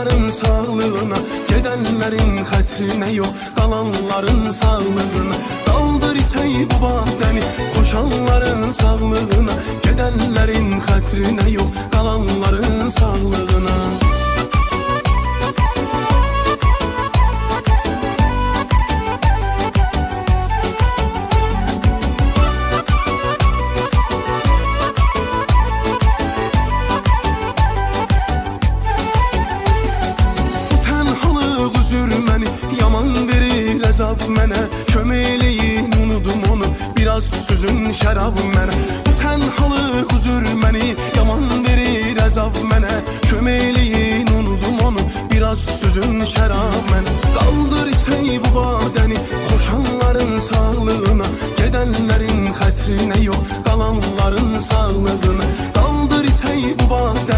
Koşanların sağlığına, gedenlerin xətrine yok, kalanların sağlığına. Daldır içey bu badəni, koşanların sağlığına, gedenlerin xətrine yok, kalanların sağlığına. Yaman verir əzab mənə, köməkliyin unudum onu, biraz süzün şərab mənə. Bu tənhalıq üzür məni, yaman verir əzab mənə, köməkliyin unudum onu, biraz süzün şərab mənə. Qaldır içey bu badəni, koşanların sağlığına, gedenlerin xətrine yok, kalanların sağlığına. Qaldır içey bu badəni.